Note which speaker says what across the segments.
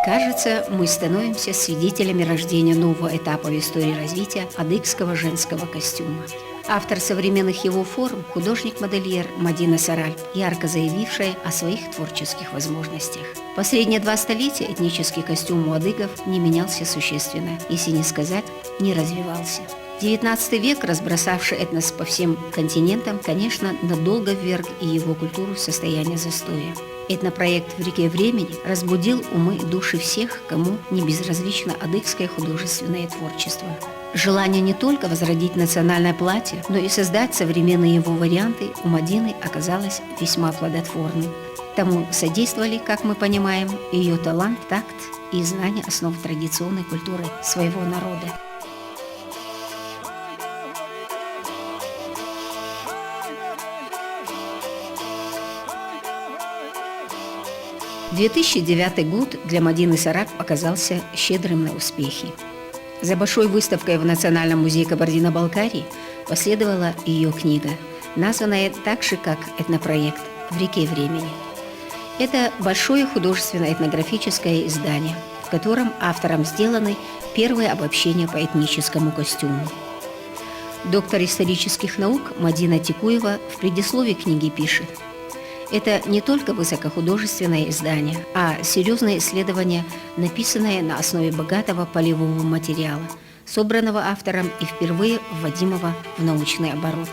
Speaker 1: Кажется, мы становимся свидетелями рождения нового этапа в истории развития адыгского женского костюма. Автор современных его форм – художник-модельер Мадина Саральп, ярко заявившая о своих творческих возможностях. Последние 2 столетия этнический костюм у адыгов не менялся существенно, если не сказать, не развивался. XIX век, разбросавший этнос по всем континентам, конечно, надолго вверг и его культуру в состояние застоя. Этнопроект «В реке времени» разбудил умы и души всех, кому не безразлично адыгское художественное творчество. Желание не только возродить национальное платье, но и создать современные его варианты у Мадины оказалось весьма плодотворным. Тому содействовали, как мы понимаем, ее талант, такт и знание основ традиционной культуры своего народа. – 2009 год для Мадины Саральп оказался щедрым на успехи. За большой выставкой в Национальном музее Кабардино-Балкарии последовала ее книга, названная так же, как этнопроект «В реке времени». Это большое художественно-этнографическое издание, в котором автором сделаны первые обобщения по этническому костюму. Доктор исторических наук Мадина Тикуева в предисловии книги пишет: «Это не только высокохудожественное издание, а серьезное исследование, написанное на основе богатого полевого материала, собранного автором и впервые вводимого в научный оборот».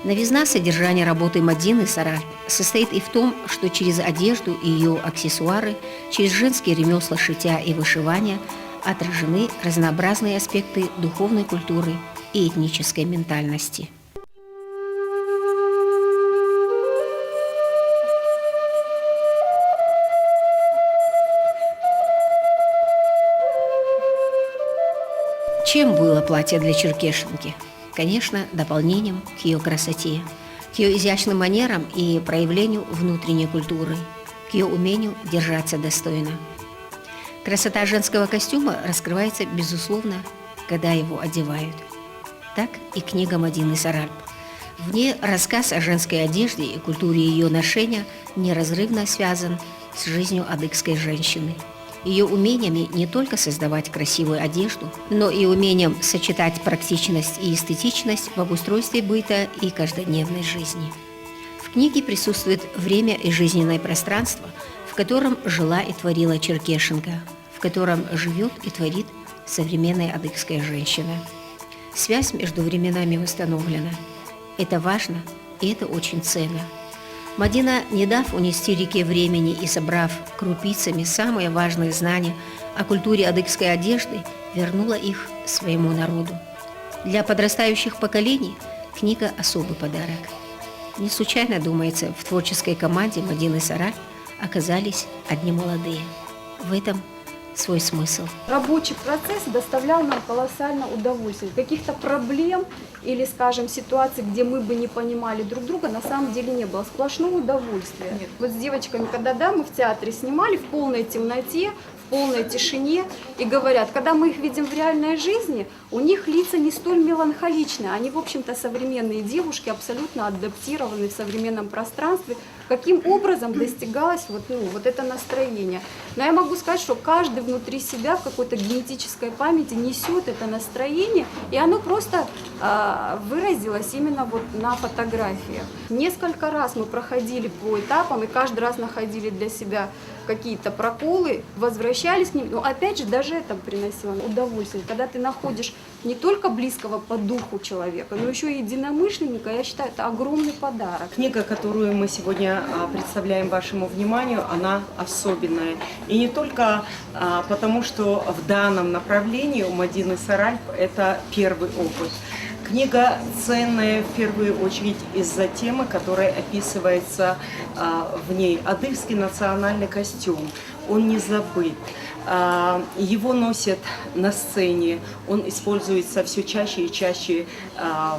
Speaker 1: Новизна содержания работы Мадины Саральп состоит и в том, что через одежду и ее аксессуары, через женские ремесла шитья и вышивания отражены разнообразные аспекты духовной культуры и этнической ментальности. Чем было платье для черкешенки? Конечно, дополнением к ее красоте, к ее изящным манерам и проявлению внутренней культуры, к ее умению держаться достойно. Красота женского костюма раскрывается, безусловно, когда его одевают. Так и книга Мадины Саральп. В ней рассказ о женской одежде и культуре ее ношения неразрывно связан с жизнью адыгской женщины, ее умениями не только создавать красивую одежду, но и умением сочетать практичность и эстетичность в обустройстве быта и каждодневной жизни. В книге присутствует время и жизненное пространство, в котором жила и творила черкешенка, в котором живет и творит современная адыгская женщина. Связь между временами восстановлена. Это важно, и это очень ценно. Мадина, не дав унести реке времени и собрав крупицами самые важные знания о культуре адыгской одежды, вернула их своему народу. Для подрастающих поколений книга – особый подарок. Не случайно, думается, в творческой команде Мадины Саральп оказались одни молодые. В этом свой смысл.
Speaker 2: Рабочий процесс доставлял нам колоссальное удовольствие. Каких-то проблем или, скажем, ситуаций, где мы бы не понимали друг друга, на самом деле не было. Сплошное удовольствие. Нет. Вот с девочками, когда мы в театре снимали в полной темноте, в полной тишине, и говорят, когда мы их видим в реальной жизни, у них лица не столь меланхоличные. Они, в общем-то, современные девушки, абсолютно адаптированы в современном пространстве. Каким образом достигалось вот это настроение? Но я могу сказать, что каждый внутри себя в какой-то генетической памяти несет это настроение, и оно просто выразилось именно вот на фотографиях. Несколько раз мы проходили по этапам, и каждый раз находили для себя какие-то проколы, возвращались к ним, но опять же даже это приносило удовольствие. Когда ты находишь не только близкого по духу человека, но еще и единомышленника, я считаю, это огромный подарок.
Speaker 3: Книга, которую мы сегодня представляем вашему вниманию, она особенная. И не только потому, что в данном направлении у Мадины Саральп это первый опыт. Книга ценная в первую очередь из-за темы, которая описывается в ней. Адыгский национальный костюм, он не забыт. Его носят на сцене, он используется все чаще и чаще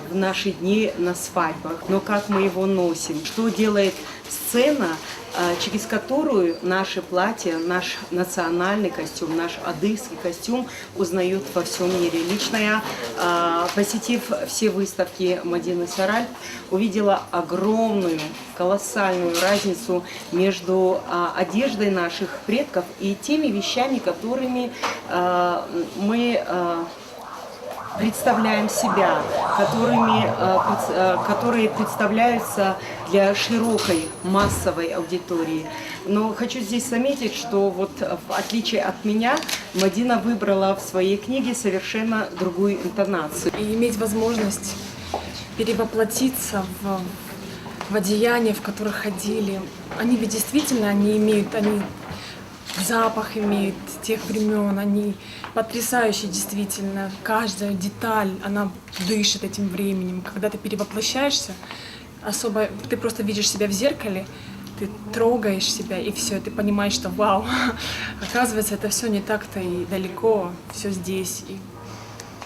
Speaker 3: в наши дни на свадьбах. Но как мы его носим, что делает сцена, через которую наше платье, наш национальный костюм, наш адыгский костюм узнают во всем мире. Лично я, посетив все выставки Мадины Саральп, увидела огромную, колоссальную разницу между одеждой наших предков и теми вещами, которыми мы представляем себя, которые представляются для широкой массовой аудитории. Но хочу здесь заметить, что вот в отличие от меня, Мадина выбрала в своей книге совершенно другую интонацию.
Speaker 4: И иметь возможность перевоплотиться в одеяния, в которых ходили. Они ведь действительно, они запах имеют тех времен, они потрясающие действительно. Каждая деталь, она дышит этим временем. Когда ты перевоплощаешься, особо ты просто видишь себя в зеркале, ты трогаешь себя, и все, ты понимаешь, что вау, оказывается, это все не так-то и далеко, все здесь. И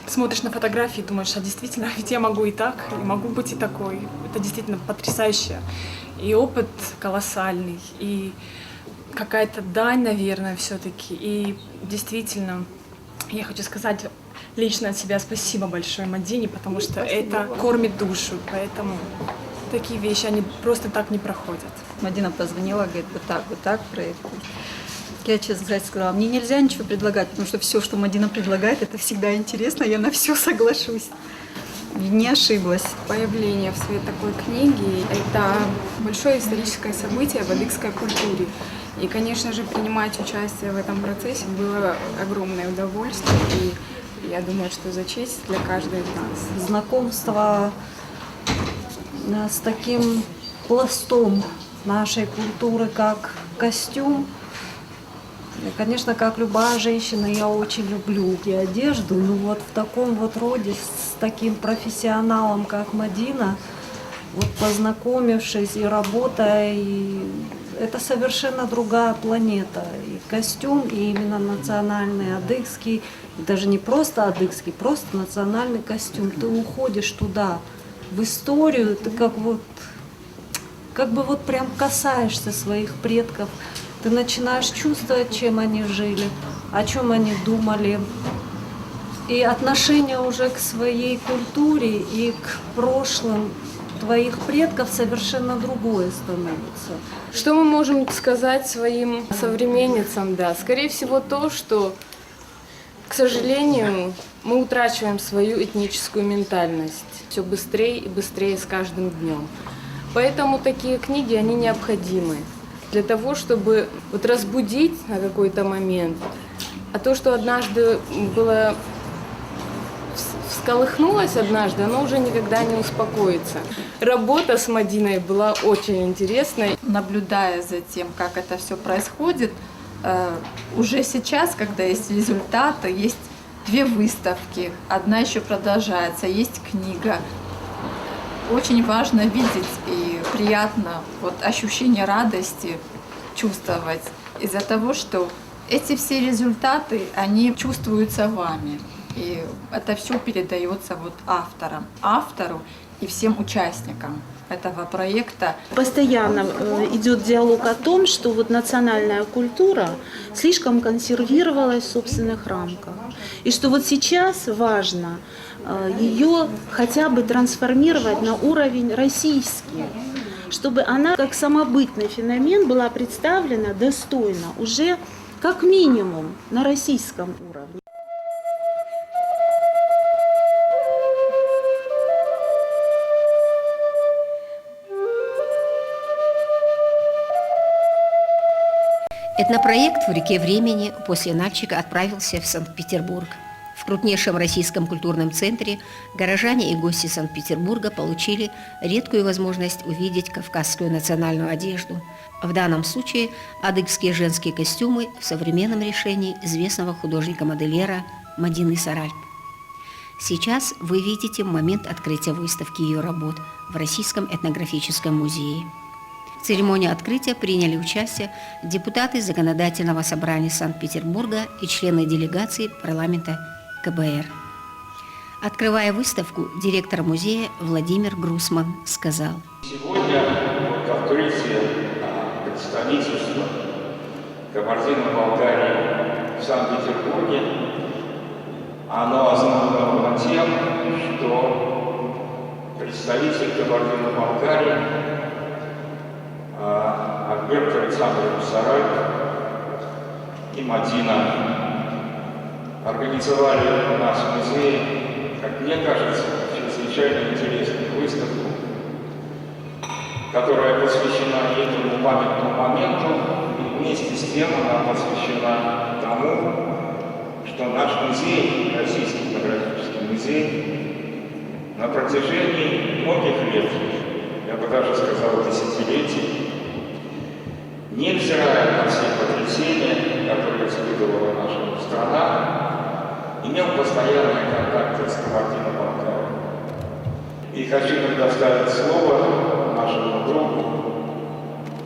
Speaker 4: смотришь на фотографии и думаешь, а действительно, ведь я могу и так, и могу быть и такой. Это действительно потрясающе. И опыт колоссальный, и какая-то дань, наверное, все-таки. И действительно, я хочу сказать лично от себя спасибо большое Мадине, потому что это кормит душу, поэтому такие вещи, они просто так не проходят.
Speaker 5: Мадина позвонила, говорит, вот так проект. Я, честно сказать, сказала, мне нельзя ничего предлагать, потому что все, что Мадина предлагает, это всегда интересно, я на все соглашусь. Не ошиблась.
Speaker 2: Появление в свет такой книги – это большое историческое событие в адыгской культуре. И, конечно же, принимать участие в этом процессе было огромное удовольствие. И я думаю, что за честь для каждой из нас.
Speaker 5: Знакомство с таким пластом нашей культуры, как костюм. И, конечно, как любая женщина, я очень люблю и одежду, но вот в таком вот роде, с таким профессионалом, как Мадина, вот познакомившись и работая, и это совершенно другая планета. И костюм, и именно национальный адыгский, и даже не просто адыгский, просто национальный костюм. Ты уходишь туда, в историю, ты как бы вот прям касаешься своих предков. Ты начинаешь чувствовать, чем они жили, о чем они думали. И отношение уже к своей культуре и к прошлым твоих предков совершенно другое становится.
Speaker 4: Что мы можем сказать своим современницам? Да, скорее всего то, что, к сожалению, мы утрачиваем свою этническую ментальность все быстрее и быстрее с каждым днем. Поэтому такие книги, они необходимы для того, чтобы вот разбудить на какой-то момент. А то, что однажды было всколыхнулось однажды, оно уже никогда не успокоится. Работа с Мадиной была очень интересной.
Speaker 6: Наблюдая за тем, как это все происходит, уже сейчас, когда есть результаты, есть 2 выставки, одна еще продолжается, есть книга. Очень важно видеть и приятно вот ощущение радости чувствовать из-за того, что эти все результаты, они чувствуются вами. И это все передается вот автору и всем участникам этого проекта.
Speaker 7: Постоянно идет диалог о том, что вот национальная культура слишком консервировалась в собственных рамках. И что вот сейчас важно ее хотя бы трансформировать на уровень российский, чтобы она как самобытный феномен была представлена достойно уже как минимум на российском уровне.
Speaker 1: Этнопроект «В реке времени» после Нальчика отправился в Санкт-Петербург. В крупнейшем российском культурном центре горожане и гости Санкт-Петербурга получили редкую возможность увидеть кавказскую национальную одежду. В данном случае адыгские женские костюмы в современном решении известного художника-модельера Мадины Саральп. Сейчас вы видите момент открытия выставки ее работ в Российском этнографическом музее. В церемонии открытия приняли участие депутаты Законодательного собрания Санкт-Петербурга и члены делегации парламента КБР. Открывая выставку, директор музея Владимир Грусман сказал:
Speaker 8: Сегодня к открытию представительства Кабардино-Балкарии в Санкт-Петербурге, оно основано тем, что представитель Кабардино-Балкарии Альберт Александрович Саральп и Мадина организовали у нас в музее, как мне кажется, чрезвычайно интересную выставку, которая посвящена этому памятному моменту, и вместе с тем она посвящена тому, что наш музей, Российский этнографический музей, на протяжении многих лет, я бы даже сказал десятилетий, невзирая на все потрясения, которые испытывала наша страна, имел постоянные контакты с Кабардино-Балкарией. И хочу предоставить слово нашему другу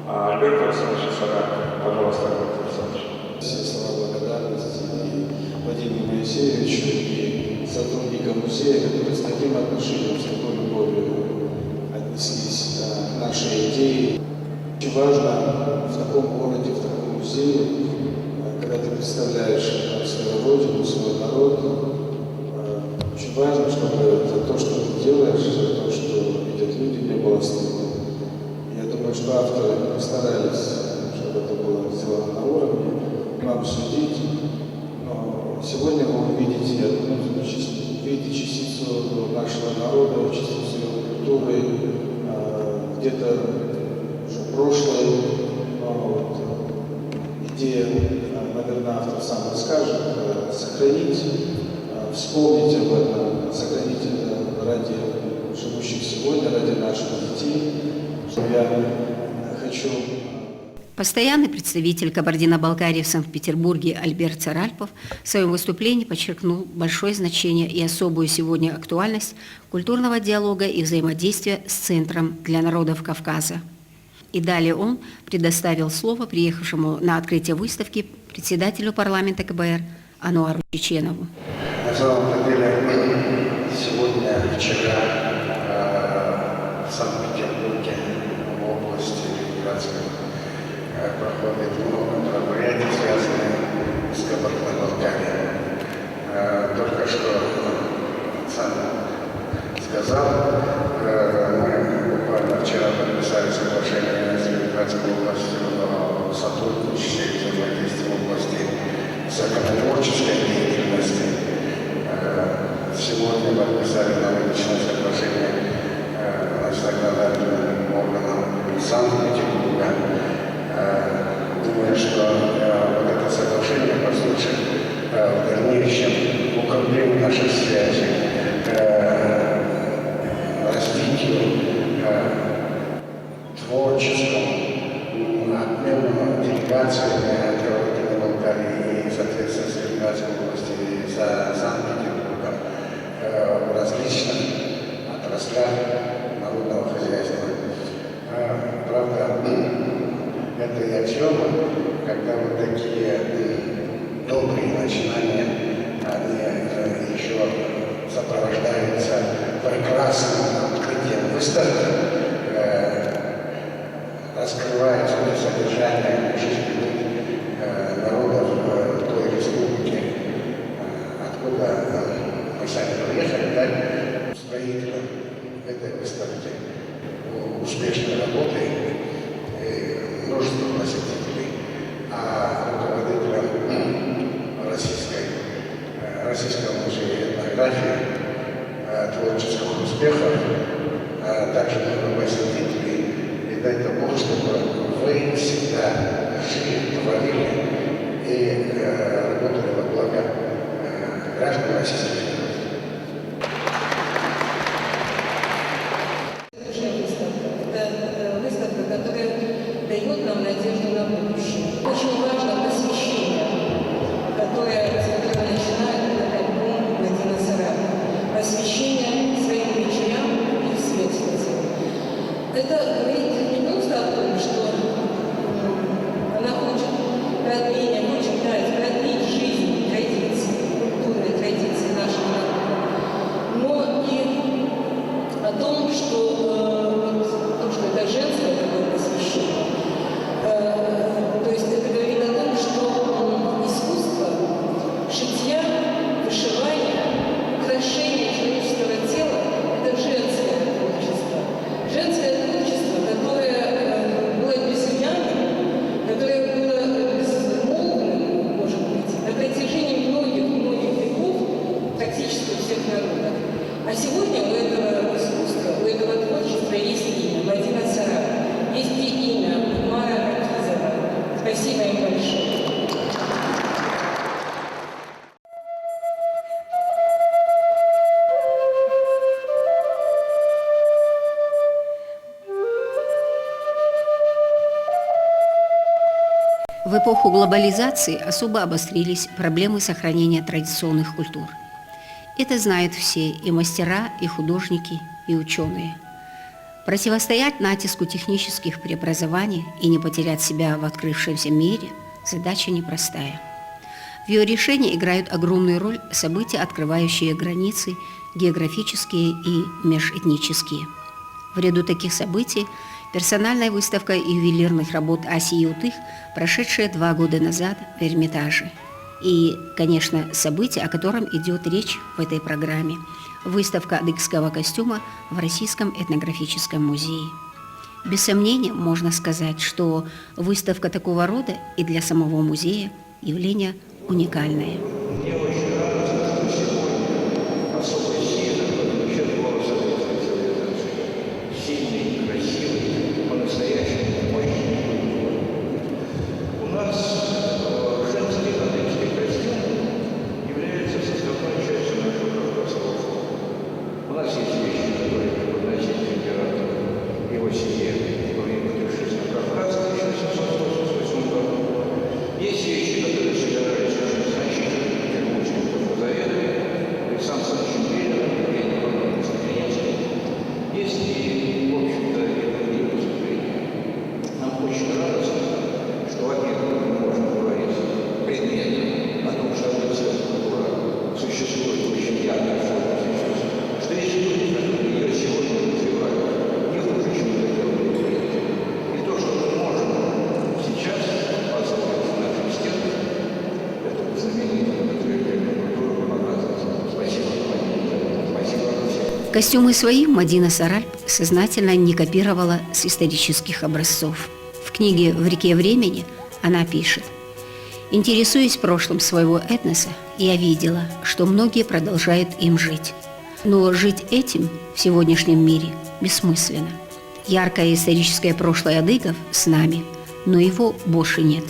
Speaker 8: Альберту Александровичу Саральпу. Пожалуйста, Альберт Александрович.
Speaker 9: Все слова благодарности и Владимиру Моисеевичу, и сотрудникам музея, которые с таким отношением, с такой любовью отнеслись к нашей идее. Очень важно в таком городе, в таком музее, когда ты представляешь свою родину, свой народ, очень важно, чтобы за то, что ты делаешь, за то, что видят люди, не было стыдно. Я думаю, что авторы постарались, чтобы это было сделано на уровне, вам судить. Но сегодня вы увидите частицу нашего народа, частицу его культуры, где-то уже прошлое, но вот идея, наверное, автор сам расскажет, сохранить, вспомнить об этом, сохранить это ради живущих сегодня, ради наших детей. Я хочу...
Speaker 1: Постоянный представитель Кабардино-Балкарии в Санкт-Петербурге Альберт Саральпов в своем выступлении подчеркнул большое значение и особую сегодня актуальность культурного диалога и взаимодействия с Центром для народов Кавказа. И далее он предоставил слово приехавшему на открытие выставки председателю парламента КБР Ануару Чеченову.
Speaker 10: На самом деле, сегодня, вчера в Санкт-Петербурге, в области Ленинградской, проходит много мероприятий, связанных с Кабардино-Балкарией. Только что сам сказал, мы буквально вчера подписали соглашение с Ленинградской областью о сотрудничестве и взаимодействии в области законотворческой деятельности. Сегодня подписали аналогичное соглашение с законодательным органом Санкт-Петербурга. Думаю, что вот это соглашение послужит в дальнейшем укреплению наших связей, развитию творческому, обмену делегациями от Кабардино-Балкарии и, соответственно, с Ленинградской области и за Санкт-Петербургом в различных отраслях народного хозяйства. Правда, это и аксиома, когда вот такие добрые начинания, они еще сопровождаются прекрасным открытием выставки, раскрывая свое содержание жизни народов той республики, откуда мы сами приехали, да, устроителем этой выставки, успешной работы, множество посетителей, а руководителем Российского музея этнографии, творческих успехов, а также много посетителей. И дай Бог, чтобы вы всегда жили, творили и работали во благо граждан Российской Федерации.
Speaker 11: Это выставка, которая дает нам надежду на будущее. Очень важно посвящение, которое начинает этот альбом Мадина Саральпа. Посвящение своим дочерям и их светлицам. Это говорит не просто о том, что она хочет продлить жизнь, традиции, культурные традиции нашего народа, но и о том, что это женское такое посвящение
Speaker 1: В эпоху глобализации особо обострились проблемы сохранения традиционных культур. Это знают все, и мастера, и художники, и ученые. Противостоять натиску технических преобразований и не потерять себя в открывшемся мире – задача непростая. В ее решении играют огромную роль события, открывающие границы географические и межэтнические. В ряду таких событий персональная выставка ювелирных работ Аси Ютых, прошедшая 2 года назад в Эрмитаже. И, конечно, событие, о котором идет речь в этой программе – выставка адыгского костюма в Российском этнографическом музее. Без сомнения, можно сказать, что выставка такого рода и для самого музея явление уникальное. Костюмы свои Мадина Саральп сознательно не копировала с исторических образцов. В книге «В реке времени» она пишет: «Интересуясь прошлым своего этноса, я видела, что многие продолжают им жить. Но жить этим в сегодняшнем мире бессмысленно. Яркое историческое прошлое адыгов с нами, но его больше нет.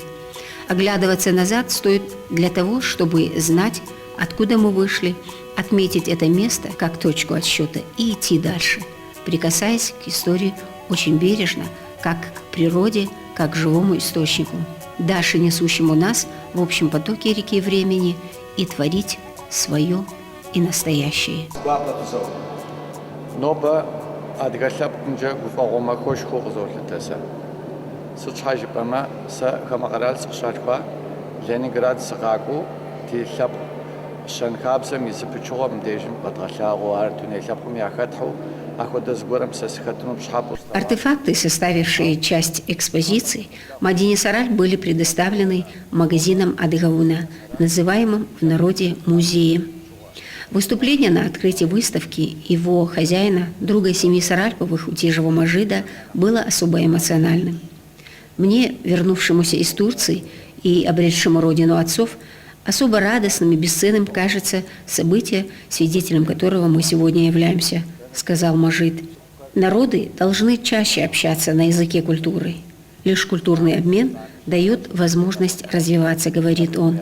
Speaker 1: Оглядываться назад стоит для того, чтобы знать, откуда мы вышли, отметить это место как точку отсчета и идти дальше, прикасаясь к истории очень бережно, как к природе, как к живому источнику, дальше несущему нас в общем потоке реки времени и творить свое и настоящее». Артефакты, составившие часть экспозиции, Мадине Саральп были предоставлены магазином Адыгауна, называемым в народе музеем. Выступление на открытии выставки его хозяина, друга семьи Саральповых Утижева Мажида, было особо эмоциональным. Мне, вернувшемуся из Турции и обретшему родину отцов, особо радостным и бесценным кажется событие, свидетелем которого мы сегодня являемся, сказал Мажид. Народы должны чаще общаться на языке культуры. Лишь культурный обмен дает возможность развиваться, говорит он.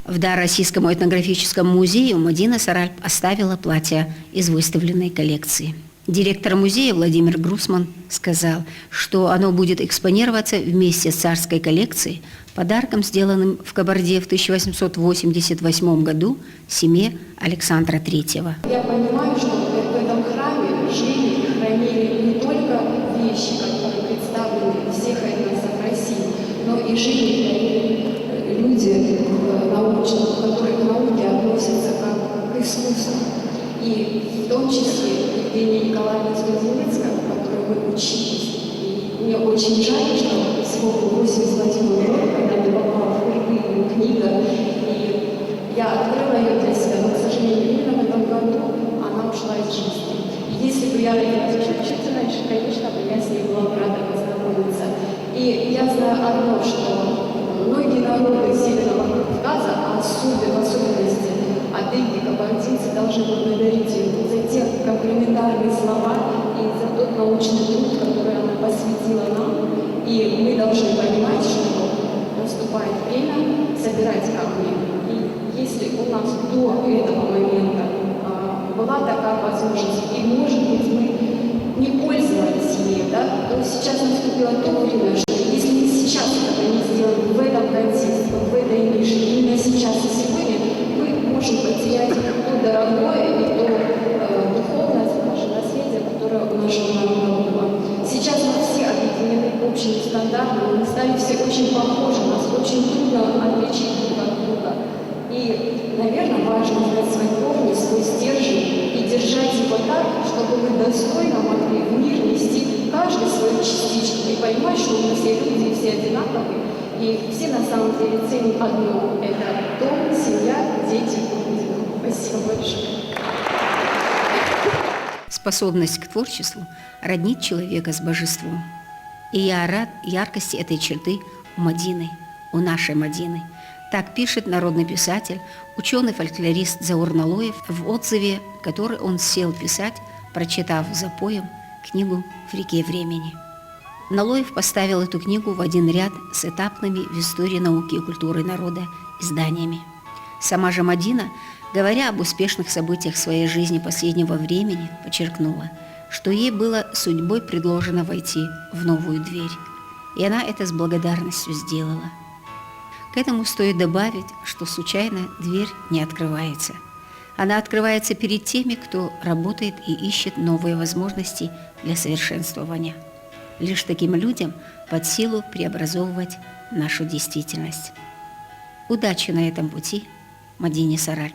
Speaker 1: В дар Российскому этнографическому музею Мадина Саральп оставила платье из выставленной коллекции. Директор музея Владимир Грусман сказал, что оно будет экспонироваться вместе с царской коллекцией, подарком, сделанным в Кабарде в 1888 году семье Александра III.
Speaker 2: Я понимаю, что в этом храме жили и хранили не только вещи, которые представлены в всех этносах России, но и жили и хранили люди научных, которые к науке относятся как к искусству. И в том числе Евгения Николаевна Звезднецкая, в которой мы учились. И мне очень жаль, что всего в 88 году, когда мне попала впервые книга, и я открыла ее для себя, но, к сожалению, именно в этом году она ушла из жизни. И если бы я родилась чуть раньше, конечно бы я с ней была бы рада познакомиться. И я знаю одно, что многие народы Северного Кавказа, а в особенности адыги, кабардинцы, должны благодарить ее за те комплиментарные слова и за тот научный труд, который она посвятила нам. И мы должны понимать, что наступает время собирать камни. И если у нас до этого момента была такая возможность, и, может быть, мы не пользовались да, то сейчас наступило то время, что если мы сейчас этого не сделаем в этом контексте, в этой нише, именно сейчас и сегодня, мы можем потерять то дорогое и то духовное наше наследие, которое у нашего народа было. Сейчас мы все объединены общими стандартами, мы стали все очень похожи, нас очень трудно отличить друг от друга. И, наверное, важно знать свои корни, свой стержень и держать его так, чтобы мы достойно могли в мир нести каждый свою частичку и понимать, что мы все люди, все одинаковые, и все на самом деле ценим одно – это дом, семья, дети, родина. Спасибо большое.
Speaker 1: Способность к творчеству роднит человека с божеством. И я рад яркости этой черты у Мадины, у нашей Мадины. Так пишет народный писатель, ученый-фольклорист Заур Налоев в отзыве, который он сел писать, прочитав запоем книгу «В реке времени». Налоев поставил эту книгу в один ряд с этапными в истории науки и культуры народа изданиями. Сама же Мадина, говоря об успешных событиях своей жизни последнего времени, подчеркнула, что ей было судьбой предложено войти в новую дверь, и она это с благодарностью сделала. К этому стоит добавить, что случайно дверь не открывается. Она открывается перед теми, кто работает и ищет новые возможности для совершенствования. Лишь таким людям под силу преобразовывать нашу действительность. Удачи на этом пути, Мадине Саральп.